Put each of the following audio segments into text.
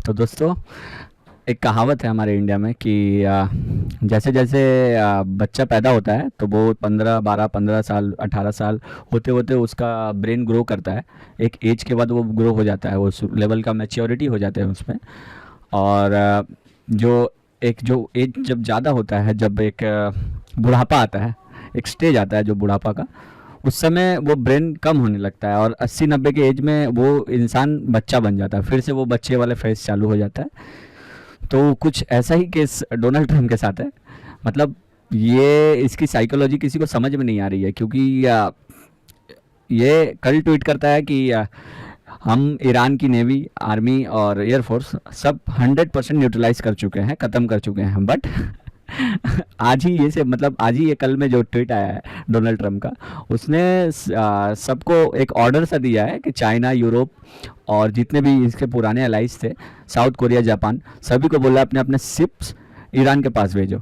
तो दोस्तों, एक कहावत है हमारे इंडिया में कि जैसे जैसे बच्चा पैदा होता है तो वो 15 साल 18 साल होते होते उसका ब्रेन ग्रो करता है। एक एज के बाद वो ग्रो हो जाता है, वो उस लेवल का मैच्योरिटी हो जाता है उसमें। और जो एज जब ज़्यादा होता है, जब एक बुढ़ापा आता है, एक स्टेज आता है जो बुढ़ापा का, उस समय वो ब्रेन कम होने लगता है और 80-90 के एज में वो इंसान बच्चा बन जाता है, फिर से वो बच्चे वाले फेस चालू हो जाता है। तो कुछ ऐसा ही केस डोनाल्ड ट्रम्प के साथ है। मतलब ये इसकी साइकोलॉजी किसी को समझ में नहीं आ रही है, क्योंकि ये कल ट्वीट करता है कि हम ईरान की नेवी, आर्मी और एयरफोर्स सब 100% न्यूट्रलाइज कर चुके हैं, ख़त्म कर चुके हैं, बट आज ही ये से मतलब आज ही ये कल में जो ट्वीट आया है डोनाल्ड ट्रम्प का, उसने सबको एक ऑर्डर सा दिया है कि चाइना, यूरोप और जितने भी इसके पुराने अलाइज थे, साउथ कोरिया, जापान, सभी को बोला अपने अपने शिप्स ईरान के पास भेजो।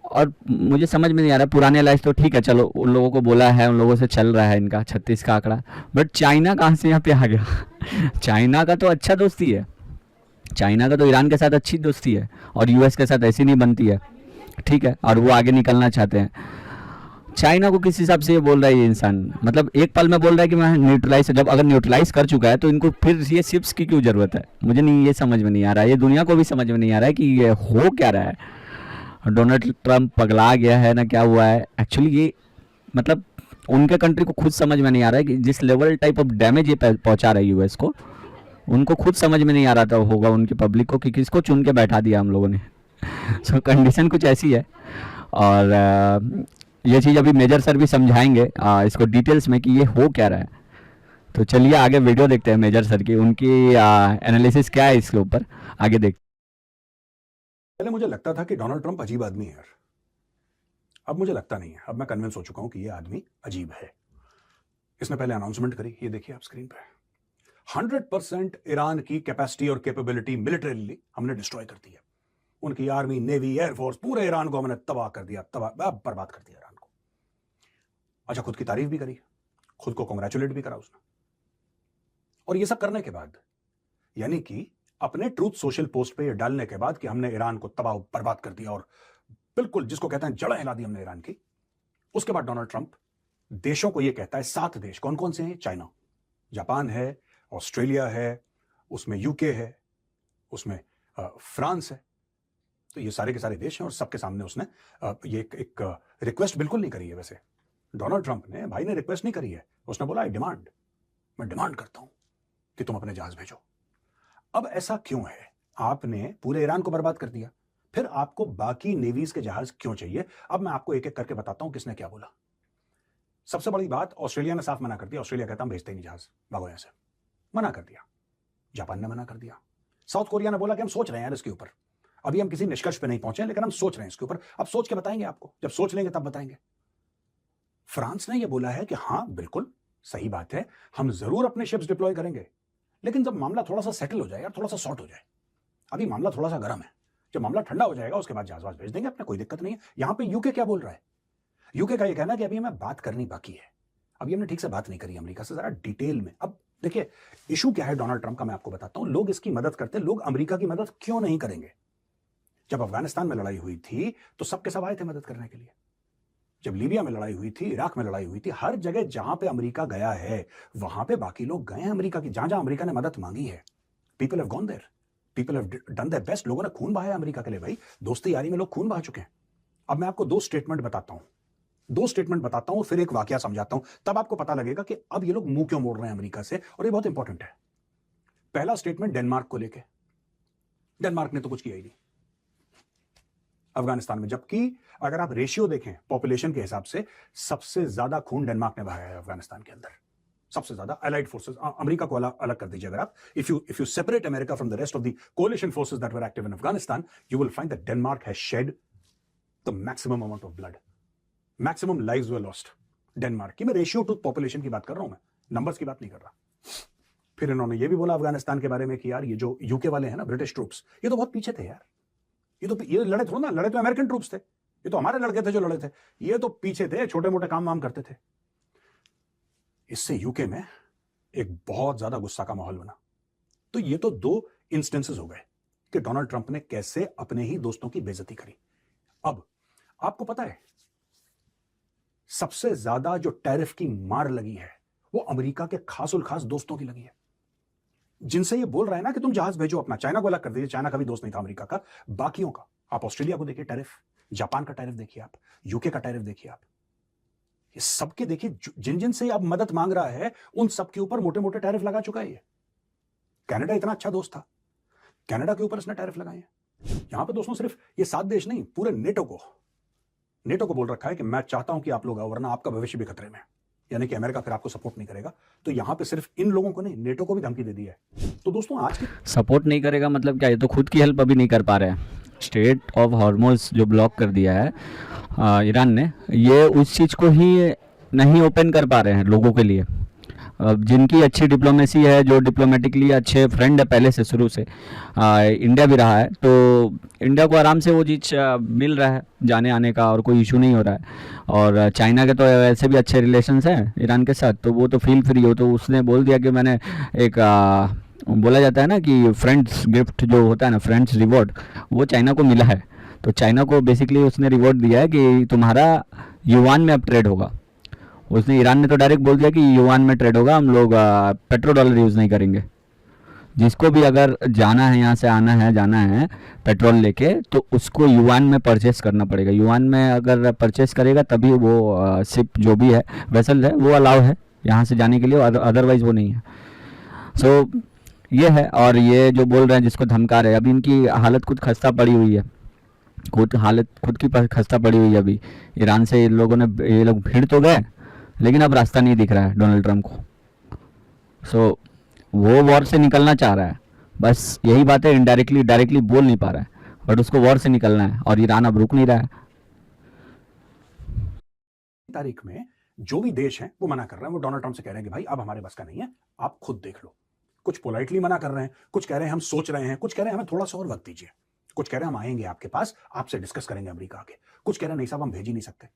और मुझे समझ में नहीं आ रहा, पुराने अलाइज तो ठीक है, चलो उन लोगों को बोला है, उन लोगों से चल रहा है इनका 36 का आंकड़ा, बट चाइना कहाँ से यहाँ पे आ गया? चाइना का तो अच्छा दोस्ती है, चाइना का तो ईरान के साथ अच्छी दोस्ती है, और यूएस के साथ ऐसी नहीं बनती है, ठीक है, और वो आगे निकलना चाहते हैं। चाइना को किस हिसाब से ये बोल रहा है ये इंसान? मतलब एक पल में बोल रहा है कि मैं न्यूट्रलाइज, जब अगर न्यूट्रलाइज कर चुका है तो इनको फिर ये शिप्स की क्यों ज़रूरत है? मुझे नहीं, ये समझ में नहीं आ रहा है, ये दुनिया को भी समझ में नहीं आ रहा है कि ये हो क्या रहा है। डोनाल्ड ट्रम्प पगला गया है ना, क्या हुआ है एक्चुअली ये? मतलब उनके कंट्री को खुद समझ में नहीं आ रहा है कि जिस लेवल टाइप ऑफ डैमेज ये पहुंचा रहा है यूएस को, उनको खुद समझ में नहीं आ रहा था होगा उनकी पब्लिक को कि किसको चुन के बैठा दिया हम लोगों ने। सो कंडीशन कुछ ऐसी है। और ये चीज़ अभी मेजर सर भी समझाएंगे इसको डिटेल्स में कि ये हो क्या रहा है। तो चलिए आगे वीडियो देखते हैं मेजर सर की, उनकी एनालिसिस क्या है इसके ऊपर, आगे देखते पहले मुझे लगता था कि डोनाल्ड ट्रंप अजीब आदमी है यार। अब मुझे लगता नहीं है, अब मैं कन्विंस हो चुका हूं कि ये आदमी अजीब है। इसने पहले अनाउंसमेंट करी, ये देखिए आप स्क्रीन पे, 100% ईरान की कैपेसिटी और कैपेबिलिटी मिलिटरीली हमने डिस्ट्रॉय कर दी है। उनकी आर्मी, नेवी, एयरफोर्स, पूरे ईरान को हमने तबाह कर दिया, तबाह बर्बाद कर दिया ईरान को। अच्छा, खुद की तारीफ भी करी, खुद को कॉन्ग्रेचुलेट भी करा उसने। और ये सब करने के बाद, यानी कि अपने ट्रूथ सोशल पोस्ट पे ये डालने के बाद कि हमने ईरान को तबाह बर्बाद कर दिया और बिल्कुल जिसको कहते हैं जड़ें हिला दी हमने ईरान की, उसके बाद डोनाल्ड ट्रंप देशों को ये कहता है, 7 देश कौन कौन से हैं? चाइना, जापान है, ऑस्ट्रेलिया है, उसमें यूके है, उसमें फ्रांस है। तो ये सारे के सारे देश हैं और सबके सामने उसने ये एक रिक्वेस्ट बिल्कुल नहीं करी है। वैसे डोनाल्ड ट्रंप ने, भाई ने रिक्वेस्ट नहीं करी है, उसने बोला आई डिमांड, मैं डिमांड करता हूं कि तुम अपने जहाज भेजो। अब ऐसा क्यों है? आपने पूरे ईरान को बर्बाद कर दिया, फिर आपको बाकी नेवीज के जहाज क्यों चाहिए? अब मैं आपको एक एक करके बताता हूं किसने क्या बोला। सबसे बड़ी बात, ऑस्ट्रेलिया ने साफ मना कर दिया, ऑस्ट्रेलिया कहता हम भेजते ही नहीं जहाज, भागो यहां से, मना कर दिया। जापान ने मना कर दिया। साउथ कोरिया ने बोला कि हम सोच रहे हैं यार इसके ऊपर, अभी हम किसी निष्कर्ष पे नहीं पहुंचे, लेकिन हम सोच रहे हैं इसके ऊपर, अब सोच के बताएंगे आपको, जब सोच लेंगे तब बताएंगे। फ्रांस ने यह बोला है कि हां बिल्कुल सही बात है, हम जरूर अपने शिप्स डिप्लॉय करेंगे, लेकिन जब मामला थोड़ा सा सेटल हो जाए यार, थोड़ा सा सॉर्ट हो जाए, अभी मामला थोड़ा सा गर्म है, जब मामला ठंडा हो जाएगा उसके बाद जहाज भेज देंगे, अपने कोई दिक्कत नहीं है। यहां पे यूके क्या बोल रहा है? यूके का ये कहना है कि अभी हमें बात करनी बाकी है, अभी हमने ठीक से बात नहीं करी अमेरिका से, जरा डिटेल में। अब देखिए इशू क्या है डोनाल्ड ट्रंप का, मैं आपको बताता हूं। लोग इसकी मदद करते, लोग अमेरिका की मदद क्यों नहीं करेंगे? जब अफगानिस्तान में लड़ाई हुई थी तो सबके सब आए थे मदद करने के लिए। जब लीबिया में लड़ाई हुई थी, इराक में लड़ाई हुई थी, हर जगह जहां पे अमेरिका गया है वहां पे बाकी लोग गए हैं अमेरिका की, जहां जहां अमेरिका ने मदद मांगी है, people have gone there, people have done their best. लोगों ने खून बहाया अमेरिका के लिए, भाई दोस्ती यारी में लोग खून बहा चुके हैं। अब मैं आपको दो स्टेटमेंट बताता हूं, फिर एक वाकया समझाता हूं, तब आपको पता लगेगा कि अब ये लोग मुंह क्यों मोड़ रहे हैं अमेरिका से, और ये बहुत इंपॉर्टेंट है। पहला स्टेटमेंट डेनमार्क को लेकर, डेनमार्क ने तो कुछ किया ही नहीं अफगानिस्तान में, जबकि अगर आप रेशियो देखें पॉपुलेशन के हिसाब से, सबसे ज्यादा खून डेनमार्क ने बहाया है अफगानिस्तान के अंदर, सबसे ज्यादा। अलाइड फोर्सेस, अमेरिका को अलग कर दीजिए, अगर आप if you separate America from the rest of the coalition forces that were active in Afghanistan, you will find that Denmark has shed the maximum amount of blood, maximum lives were lost Denmark की। मैं ratio two population की बात कर रहा हूं, मैं numbers की बात नहीं कर रहा। फिर इन्होंने ये भी बोला अफगानिस्तान के बारे में कि यार ये जो यूके वाले हैं ना, ब्रिटिश ट्रूप्स, ये तो बहुत पीछे थे यार, ये लड़े थोड़ा ना, लड़े तो अमेरिकन ट्रूप्स थे, ये तो हमारे लड़के थे जो लड़े थे, ये तो पीछे थे, छोटे मोटे काम वाम करते थे। इससे यूके में एक बहुत ज्यादा गुस्सा का माहौल बना। तो ये तो दो इंस्टेंसेस हो गए कि डोनाल्ड ट्रंप ने कैसे अपने ही दोस्तों की बेइज्जती करी। अब आपको पता है सबसे ज्यादा जो टैरिफ की मार लगी है वो अमेरिका के खास उल खास दोस्तों की लगी है, जिनसे ये बोल रहा है ना कि तुम जहाज भेजो अपना। चाइना को अलग कर दीजिए, चाइना का भी दोस्त नहीं था अमेरिका का, बाकियों का। आप ऑस्ट्रेलिया को देखिए टैरिफ, जापान का टैरिफ देखिए, आप यूके का टैरिफ देखिए, आप ये सबके देखिए, जिन जिन से आप मदद मांग रहा है उन सबके ऊपर मोटे मोटे टैरिफ लगा चुका है। ये कनाडा इतना अच्छा दोस्त था, कनाडा के ऊपर इसने टैरिफ लगाए हैं। यहां पे दोस्तों सिर्फ ये 7 देश नहीं, पूरे नेटो को बोल रखा है कि मैं चाहता हूं कि आप लोग आओ वरना आपका भविष्य भी खतरे में है। यानी कि अमेरिका फिर आपको सपोर्ट नहीं करेगा। तो यहां पे सिर्फ इन लोगों को नहीं, नेटो को भी धमकी दे दी है। तो दोस्तों आज की सपोर्ट नहीं करेगा मतलब क्या, ये तो खुद की हेल्प अभी नहीं कर पा रहे हैं। स्ट्रेट ऑफ हॉर्मोज जो ब्लॉक कर दिया है ईरान ने, ये उस चीज़ को ही नहीं ओपन कर पा रहे हैं लोगों के लिए। अब जिनकी अच्छी डिप्लोमेसी है, जो डिप्लोमेटिकली अच्छे फ्रेंड है पहले से शुरू से, इंडिया भी रहा है, तो इंडिया को आराम से वो चीज़ मिल रहा है जाने आने का, और कोई इशू नहीं हो रहा है। और चाइना के तो वैसे भी अच्छे रिलेशंस हैं ईरान के साथ, तो वो तो फील फ्री हो। तो उसने बोल दिया कि मैंने एक बोला जाता है ना कि फ्रेंड्स गिफ्ट जो होता है ना, फ्रेंड्स रिवॉर्ड, वो चाइना को मिला है। तो चाइना को बेसिकली उसने रिवॉर्ड दिया है कि तुम्हारा युआन में अब ट्रेड होगा। उसने, ईरान ने तो डायरेक्ट बोल दिया कि युआन में ट्रेड होगा, हम लोग पेट्रो डॉलर यूज़ नहीं करेंगे। जिसको भी अगर जाना है, यहाँ से आना है, जाना है पेट्रोल लेके, तो उसको युआन में परचेस करना पड़ेगा। युआन में अगर परचेस करेगा तभी वो शिप जो भी है, वेसल है, वो अलाउ है यहाँ से जाने के लिए, अदरवाइज़ वो नहीं है। सो ये है। और ये जो बोल रहे हैं, जिसको धमका रहे हैं, अभी इनकी हालत खुद खस्ता पड़ी हुई है, खुद की खस्ता पड़ी हुई है अभी। ईरान से इन लोगों ने, ये लोग भिड़ तो गए, लेकिन अब रास्ता नहीं दिख रहा है डोनाल्ड ट्रंप को। सो वो वॉर से निकलना चाह रहा है, बस यही बात है। इनडायरेक्टली, डायरेक्टली बोल नहीं पा रहा है, बट उसको वॉर से निकलना है, और ईरान अब रुक नहीं रहा है। तारीख में जो भी देश हैं वो मना कर रहे हैं, वो डोनाल्ड ट्रंप से कह रहे हैं कि भाई अब हमारे बस का नहीं है, आप खुद देख लो। कुछ पोलाइटली मना कर रहे हैं, कुछ कह रहे हैं हम सोच रहे हैं, कुछ कह रहे हैं हमें थोड़ा सा और वक्त दीजिए, कुछ कह रहे हैं हम आएंगे आपके पास, आपसे डिस्कस करेंगे अमेरिका आके, कुछ कह रहे हैं नहीं साहब हम भेज ही नहीं सकते,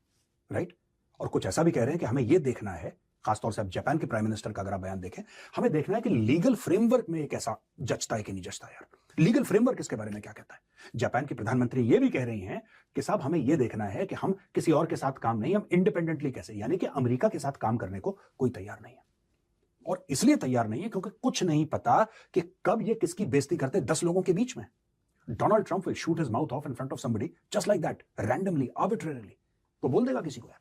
राइट। और कुछ ऐसा भी कह रहे हैं कि हमें यह देखना है, खासतौर से अब जापान के प्राइम मिनिस्टर का अगर आप बयान देखें, हमें देखना है कि लीगल फ्रेमवर्क में एक ऐसा जचता है कि नहीं जचता। यार लीगल फ्रेमवर्क इसके बारे में क्या कहता है। जापान की प्रधानमंत्री ये भी कह रही हैं कि साहब हमें यह देखना है कि हम किसी और के साथ काम नहीं, हम इंडिपेंडेंटली कैसे, यानी कि अमेरिका के साथ काम करने को कोई तैयार नहीं है। और इसलिए तैयार नहीं है क्योंकि कुछ नहीं पता कि कब ये किसकी बेइज्जती करते 10 लोगों के बीच में। Donald Trump will shoot his mouth of in front of somebody just like that, randomly, arbitrarily. वो बोल देगा किसी को यार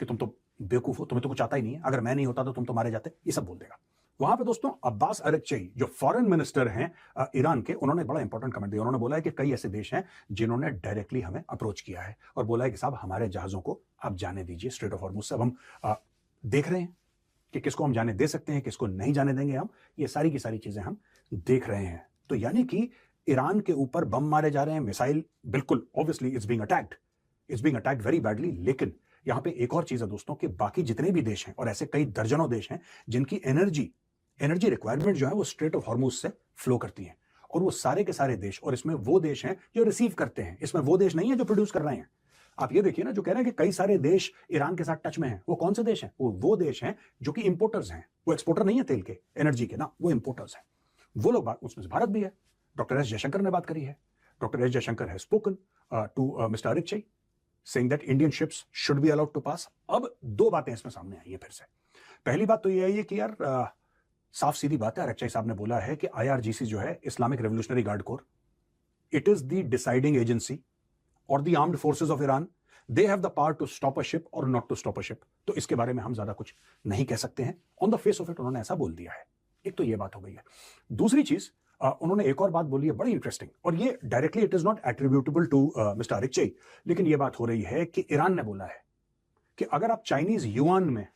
कि तुम तो बेवकूफ हो, तुम्हें तो कुछ आता ही नहीं है, अगर मैं नहीं होता तो तुम तो मारे जाते, ये सब बोल देगा। वहां पे दोस्तों अब्बास अरगची जो फॉरेन मिनिस्टर हैं ईरान के, उन्होंने बड़ा इंपॉर्टेंट कमेंट दिया। उन्होंने बोला है कि कई ऐसे देश हैं जिन्होंने डायरेक्टली हमें अप्रोच किया है और बोला है कि साहब हमारे जहाजों को आप जाने दीजिए स्ट्रेट ऑफ हॉर्मुज से। अब हम देख रहे हैं कि किसको हम जाने दे सकते हैं, किसको नहीं जाने देंगे हम, ये सारी की सारी चीजें हम देख रहे हैं। तो यानी कि ईरान के ऊपर बम मारे जा रहे हैं, मिसाइल, बिल्कुल obviously it's being attacked very badly. लेकिन यहां पे एक और चीज है दोस्तों कि बाकी जितने भी देश हैं, और ऐसे कई दर्जनों देश हैं जिनकी एनर्जी रिक्वायरमेंट जो है वो स्ट्रेट ऑफ हॉर्मुज से फ्लो करती है, और वो सारे के सारे देश, और इसमें वो देश हैं जो रिसीव करते हैं, इसमें वो देश नहीं है जो प्रोड्यूस कर रहे हैं। आप ये देखिए ना, जो कह रहे हैं कि कई सारे देश ईरान के साथ टच में हैं, वो कौन से देश हैं? वो देश हैं जो कि इंपोर्टर्स हैं, वो एक्सपोर्टर नहीं है तेल के, एनर्जी के ना, वो इंपोर्टर्स हैं। वो लोग, उसमें से भारत भी है। डॉक्टर एस जयशंकर ने बात करी है, doctor S Jaishankar has spoken to mister Araghchi saying that Indian ships should be allowed to pass। अब दो बातें इसमें सामने आई है फिर से। पहली बात तो ये है कि यार साफ सीधी बात है, अरगची साहब ने बोला है कि IRGC जो है, Islamic revolutionary guard corps, it is the deciding agency और the armed forces of Iran, they have the power to stop a ship और not to stop a ship. तो इसके बारे में हम ज्यादा कुछ नहीं कह सकते हैं। On the face of it उन्होंने ऐसा बोल दिया है। एक तो ये बात हो गई है। दूसरी चीज, उन्होंने एक और बात बोली है बड़ी इंटरेस्टिंग, और ये directly it is not attributable to mister Araghchi, लेकिन ये बात हो रही है कि ईरान ने बोला है कि अगर आप चाइनीज युआन में,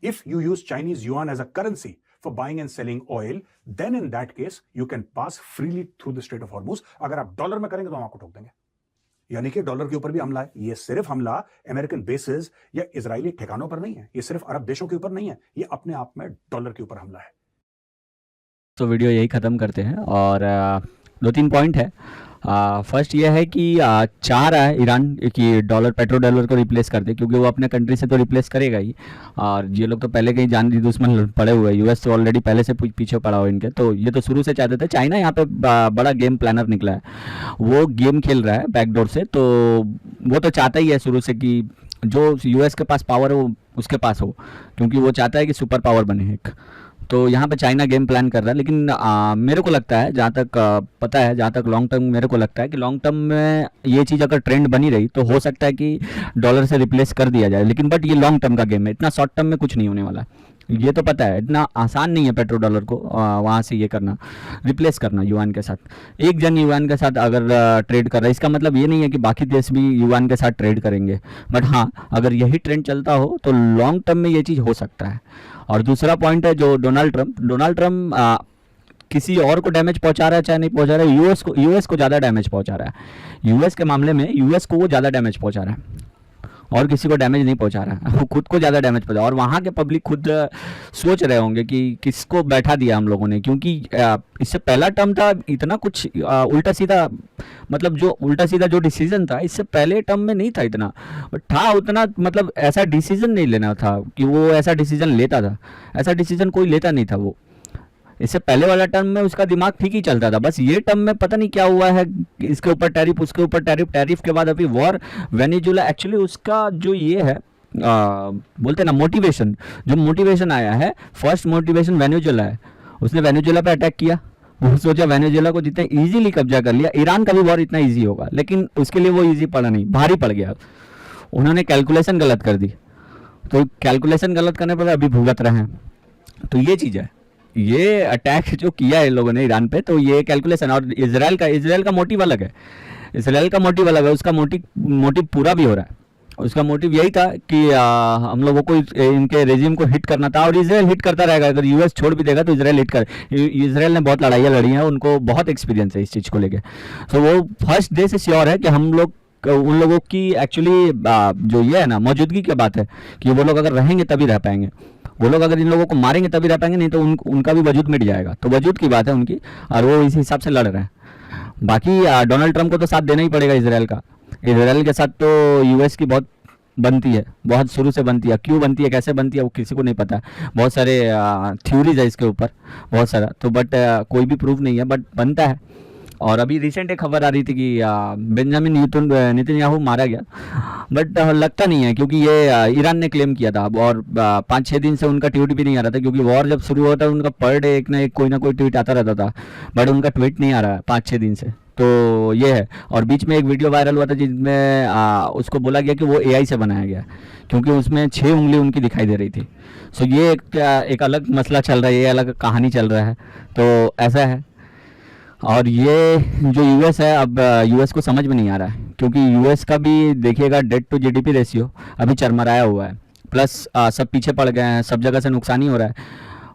if you use Chinese yuan as a currency for buying and selling oil, then in that case you can pass freely through the strait of Hormuz. अगर आप डॉलर में करेंगे तो हम आपको ठोक देंगे। यानी कि डॉलर के ऊपर भी हमला है। ये सिर्फ हमला अमेरिकन बेसेस या इजरायली ठिकानों पर नहीं है, ये सिर्फ अरब देशों के ऊपर नहीं है, ये अपने आप में डॉलर के ऊपर हमला है। तो वीडियो यही ख़त्म करते हैं, और 2-3 पॉइंट है। फर्स्ट ये है कि चाह रहा है ईरान कि डॉलर पेट्रो डॉलर को रिप्लेस कर दे, क्योंकि वो अपने कंट्री से तो रिप्लेस करेगा ही। और ये लोग तो पहले कहीं जान दी दुश्मन पड़े हुए हैं, यूएस तो ऑलरेडी पहले से पीछे पड़ा हुआ है इनके, तो ये तो शुरू से चाहते थे। चाइना यहाँ पे बड़ा गेम प्लानर निकला है, वो गेम खेल रहा है बैकडोर से, तो वो तो चाहता ही है शुरू से कि जो यूएस के पास पावर है वो उसके पास हो, क्योंकि वो चाहता है कि सुपर पावर बने एक। तो यहाँ पे चाइना गेम प्लान कर रहा है, लेकिन मेरे को लगता है, जहाँ तक पता है, जहाँ तक लॉन्ग टर्म मेरे को लगता है कि लॉन्ग टर्म में ये चीज़ अगर ट्रेंड बनी रही तो हो सकता है कि डॉलर से रिप्लेस कर दिया जाए। लेकिन बट ये लॉन्ग टर्म का गेम है, इतना शॉर्ट टर्म में कुछ नहीं होने वाला। ये तो पता है, इतना आसान नहीं है पेट्रो डॉलर को वहाँ से ये करना, रिप्लेस करना युआन के साथ। एक जन युआन के साथ अगर ट्रेड कर रहा है, इसका मतलब ये नहीं है कि बाकी देश भी युआन के साथ ट्रेड करेंगे, बट हाँ, अगर यही ट्रेंड चलता हो तो लॉन्ग टर्म में ये चीज़ हो सकता है। और दूसरा पॉइंट है जो डोनाल्ड ट्रम्प किसी और को डैमेज पहुंचा रहा है चाहे नहीं पहुंचा रहा है, यूएस को ज़्यादा डैमेज पहुंचा रहा है। यूएस के मामले में यूएस को वो ज़्यादा डैमेज पहुंचा रहा है, और किसी को डैमेज नहीं पहुंचा रहा है, वो खुद को ज़्यादा डैमेज पहुंचा। और वहाँ के पब्लिक खुद सोच रहे होंगे कि किसको बैठा दिया हम लोगों ने, क्योंकि इससे पहला टर्म था इतना कुछ उल्टा सीधा, मतलब जो उल्टा सीधा जो डिसीजन था इससे पहले टर्म में नहीं था इतना, बट था उतना, मतलब ऐसा डिसीजन नहीं लेना था कि वो ऐसा डिसीजन लेता था, ऐसा डिसीजन कोई लेता नहीं था वो। इससे पहले वाला टर्म में उसका दिमाग ठीक ही चलता था, बस ये टर्म में पता नहीं क्या हुआ है, इसके ऊपर टैरिफ, उसके ऊपर टैरिफ, टैरिफ के बाद अभी वॉर, वेनेजुएला। एक्चुअली उसका जो ये है बोलते हैं ना मोटिवेशन, जो मोटिवेशन आया है, फर्स्ट मोटिवेशन वेनेजुएला है। उसने वेनेजुएला पे अटैक किया, वो सोचा वेनेजुएला को जितने इजीली कब्जा कर लिया, ईरान का भी वॉर इतना इजी होगा, लेकिन उसके लिए वो इजी पड़ा नहीं, भारी पड़ गया। उन्होंने कैलकुलेशन गलत कर दी, तो कैलकुलेशन गलत करने पर अभी भुगत रहे हैं। तो ये चीज़ है, ये अटैक जो किया है लोगों ने ईरान पे, तो ये कैलकुलेशन। और इजराइल का मोटिव अलग है, इसराइल का मोटिव अलग है, उसका मोटिव पूरा भी हो रहा है। उसका मोटिव यही था कि हम लोगों को इनके रेजिम को हिट करना था, और इसराइल हिट करता रहेगा। अगर यूएस छोड़ भी देगा तो इसराइल हिट कर, इसराइल ने बहुत लड़ाइयाँ लड़ी हैं, उनको बहुत एक्सपीरियंस है इस चीज़ को लेके। तो वो फर्स्ट डे से श्योर है कि हम लोग उन लोगों की एक्चुअली जो ये है ना मौजूदगी की बात है कि वो लोग अगर रहेंगे तभी रह पाएंगे, वो लोग अगर इन लोगों को मारेंगे तभी रह पाएंगे, नहीं तो उनका भी वजूद मिट जाएगा। तो वजूद की बात है उनकी, और वो इसी हिसाब से लड़ रहे हैं। बाकी डोनाल्ड ट्रंप को तो साथ देना ही पड़ेगा इसराइल का। इसराइल के साथ तो यूएस की बहुत बनती है, बहुत शुरू से बनती है। क्यों बनती है, कैसे बनती है, वो किसी को नहीं पता। बहुत सारे थ्योरीज है इसके ऊपर, बहुत सारा, तो बट कोई भी प्रूफ नहीं है, बट बनता है। और अभी रिसेंट एक खबर आ रही थी कि बेंजामिन नेतन्याहू मारा गया, बट लगता नहीं है, क्योंकि ये ईरान ने क्लेम किया था, और 5-6 दिन से उनका ट्वीट भी नहीं आ रहा था, क्योंकि वॉर जब शुरू होता है उनका पर डे एक ना एक कोई ना कोई ट्वीट आता रहता था, बट उनका ट्वीट नहीं आ रहा है 5-6 दिन से। तो ये है। और बीच में एक वीडियो वायरल हुआ था जिसमें उसको बोला गया कि वो एआई से बनाया गया, क्योंकि उसमें 6 उंगली उनकी दिखाई दे रही थी। सो ये एक अलग मसला चल रहा है, ये अलग कहानी चल रहा है, तो ऐसा है। और ये जो यूएस है, अब यूएस को समझ में नहीं आ रहा है, क्योंकि यूएस का भी देखिएगा डेट टू जीडीपी रेशियो अभी चरमराया हुआ है, प्लस सब पीछे पड़ गए हैं, सब जगह से नुकसान ही हो रहा है।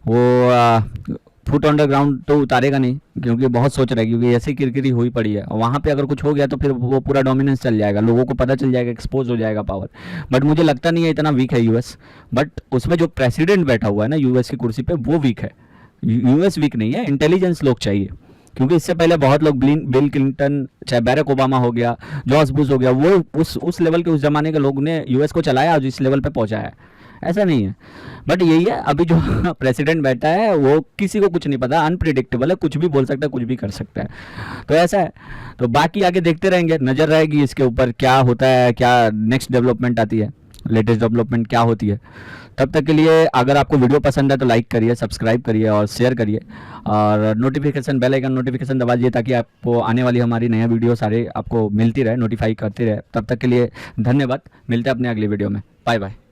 वो फुट अंडरग्राउंड तो उतारेगा नहीं, क्योंकि बहुत सोच रहा है, क्योंकि ऐसी किरकिरी हुई पड़ी है। वहाँ पे अगर कुछ हो गया तो फिर वो पूरा डोमिनेंस चल जाएगा, लोगों को पता चल जाएगा, एक्सपोज हो जाएगा पावर। बट मुझे लगता नहीं है इतना वीक है यूएस, बट उसमें जो प्रेसिडेंट बैठा हुआ है ना यूएस की कुर्सी पे, वो वीक है। यूएस वीक नहीं है, इंटेलिजेंस लोग चाहिए, क्योंकि इससे पहले बहुत लोग बिल क्लिंटन, चाहे बैरक ओबामा हो गया, जॉर्ज बुश हो गया, वो उस लेवल के, उस जमाने के लोग ने यूएस को चलाया और इस लेवल पे पहुंचाया है। ऐसा नहीं है, बट यही है, अभी जो प्रेसिडेंट बैठा है वो किसी को कुछ नहीं पता, अनप्रिडिक्टेबल है, कुछ भी बोल सकता है, कुछ भी कर सकता है। तो ऐसा है। तो बाकी आगे देखते रहेंगे, नज़र रहेगी इसके ऊपर क्या होता है, क्या नेक्स्ट डेवलपमेंट आती है, लेटेस्ट डेवलपमेंट क्या होती है। तब तक के लिए अगर आपको वीडियो पसंद है तो लाइक करिए, सब्सक्राइब करिए और शेयर करिए, और नोटिफिकेशन बेल आइकन नोटिफिकेशन दबा दीजिए, ताकि आपको आने वाली हमारी नया वीडियो सारे आपको मिलती रहे, नोटिफाई करती रहे। तब तक के लिए धन्यवाद, मिलते हैं अपने अगली वीडियो में। Bye bye.